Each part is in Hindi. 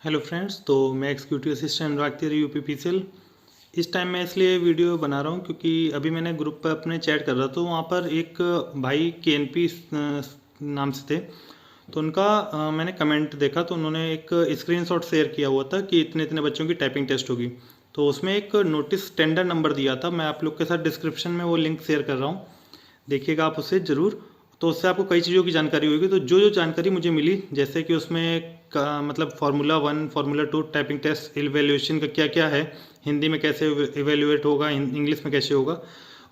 हेलो फ्रेंड्स, तो मैं एग्जीक्यूटिव असिस्टेंट अनुराग तिवारी यूपीपीसीएल। इस टाइम मैं इसलिए वीडियो बना रहा हूँ क्योंकि अभी मैंने ग्रुप पर अपने चैट कर रहा था, तो वहाँ पर एक भाई केएनपी नाम से थे। तो उनका मैंने कमेंट देखा, तो उन्होंने एक स्क्रीनशॉट शेयर किया हुआ था कि इतने इतने बच्चों की टाइपिंग टेस्ट होगी। तो उसमें एक नोटिस टेंडर नंबर दिया था। मैं आप लोग के साथ डिस्क्रिप्शन में वो लिंक शेयर कर रहा हूँ, देखिएगा आप उसे ज़रूर। तो उससे आपको कई चीज़ों की जानकारी होगी। तो जो जो जानकारी मुझे मिली, जैसे कि उसमें मतलब formula 1 formula 2 typing test evaluation का क्या क्या है, हिंदी में कैसे इवेल्युएट होगा, इंग्लिश में कैसे होगा,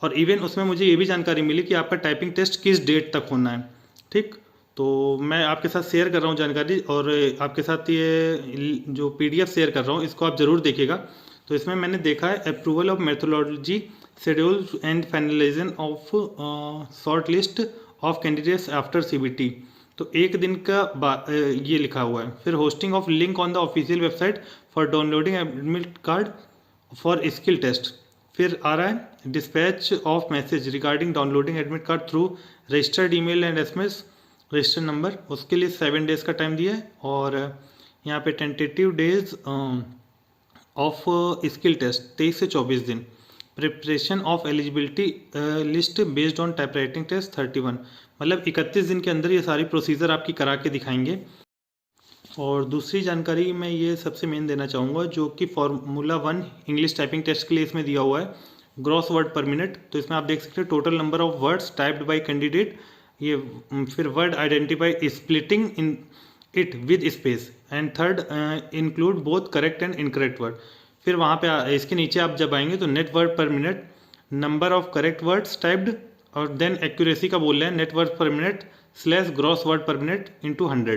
और इवन उसमें मुझे ये भी जानकारी मिली कि आपका टाइपिंग टेस्ट किस डेट तक होना है। ठीक, तो मैं आपके साथ शेयर कर रहा हूँ जानकारी, और आपके साथ ये जो पीडीएफ शेयर कर रहा हूँ इसको आप ज़रूर देखिएगा। तो इसमें मैंने देखा है approval of methodology schedule and finalization of short list of candidates after CBT. तो एक दिन का ये लिखा हुआ है। फिर hosting of link on the official website for downloading admit card for skill test. फिर आ रहा है dispatch of message regarding downloading admit card through registered email and SMS registered number. उसके लिए 7 डेज़ का टाइम दिया है। और यहाँ पे tentative days of skill test 23 से 24 दिन। Preparation of eligibility list based on type writing test 31, मतलब 31 दिन के अंदर ये सारी प्रोसीजर आपकी करा के दिखाएंगे। और दूसरी जानकारी मैं ये सबसे मेन देना चाहूँगा, जो कि फार्मूला 1 इंग्लिश टाइपिंग टेस्ट के लिए इसमें दिया हुआ है ग्रॉस वर्ड पर मिनट। तो इसमें आप देख सकते हैं total number of words typed bye candidate, ये फिर word identify splitting in it with space, and third include both correct and incorrect word. फिर वहाँ पे इसके नीचे आप जब आएंगे तो नेट वर्ड पर minute, number of correct words typed, और देन एक्यूरेसी का बोल रहे हैं नेट वर्ड पर मिनट / ग्रॉस वर्ड पर मिनट इंटू 100।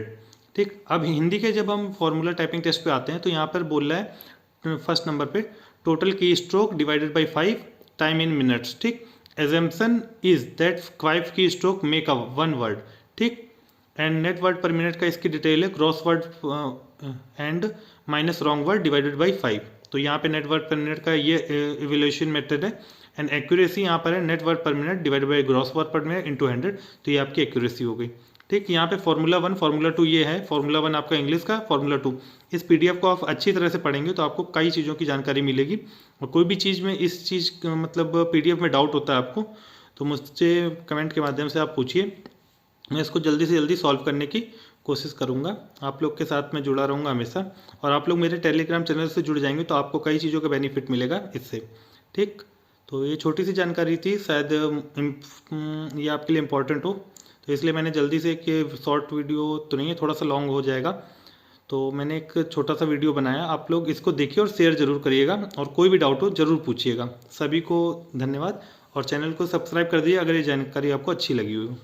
ठीक, अब हिंदी के जब हम फॉर्मूला टाइपिंग टेस्ट पे आते हैं तो यहाँ पर बोल रहा है फर्स्ट नंबर पे टोटल की stroke divided by 5 time in minutes. ठीक, एजम्पशन इज दैट 5 की स्ट्रोक मेक अ 1 वर्ड। ठीक, एंड नेट वर्ड पर मिनट का इसकी डिटेल है gross word and minus wrong word divided by 5। तो यहाँ पे नेट वर्ड पर मिनट का ये इवेल्युएशन मेथड है। एंड एक्यूरेसी यहाँ पर है नेट वर्ड पर minute divided by gross word पर मिनट इंटू 100। तो ये आपकी एक्यूरेसी हो गई। ठीक, यहाँ पे फार्मूला 1 फार्मूला 2 ये है। फार्मूला 1 आपका इंग्लिश का, फार्मूला 2 इस पीडीएफ को आप अच्छी तरह से पढ़ेंगे तो आपको कई चीज़ों की जानकारी मिलेगी। और कोई भी चीज़ में इस चीज़ मतलब पीडीएफ में डाउट होता है आपको, तो मुझसे कमेंट के माध्यम से आप पूछिए। मैं इसको जल्दी से जल्दी सॉल्व करने की कोशिश करूँगा। आप लोग के साथ मैं जुड़ा रहूँगा हमेशा, और आप लोग मेरे टेलीग्राम चैनल से जुड़ जाएंगे तो आपको कई चीज़ों का बेनिफिट मिलेगा इससे। ठीक, तो ये छोटी सी जानकारी थी, शायद ये आपके लिए इम्पोर्टेंट हो, तो इसलिए मैंने जल्दी से एक शॉर्ट वीडियो तो नहीं है, थोड़ा सा लॉन्ग हो जाएगा, तो मैंने एक छोटा सा वीडियो बनाया। आप लोग इसको देखिए और शेयर ज़रूर करिएगा, और कोई भी डाउट हो ज़रूर पूछिएगा। सभी को धन्यवाद, और चैनल को सब्सक्राइब कर दिए अगर ये जानकारी आपको अच्छी लगी हो।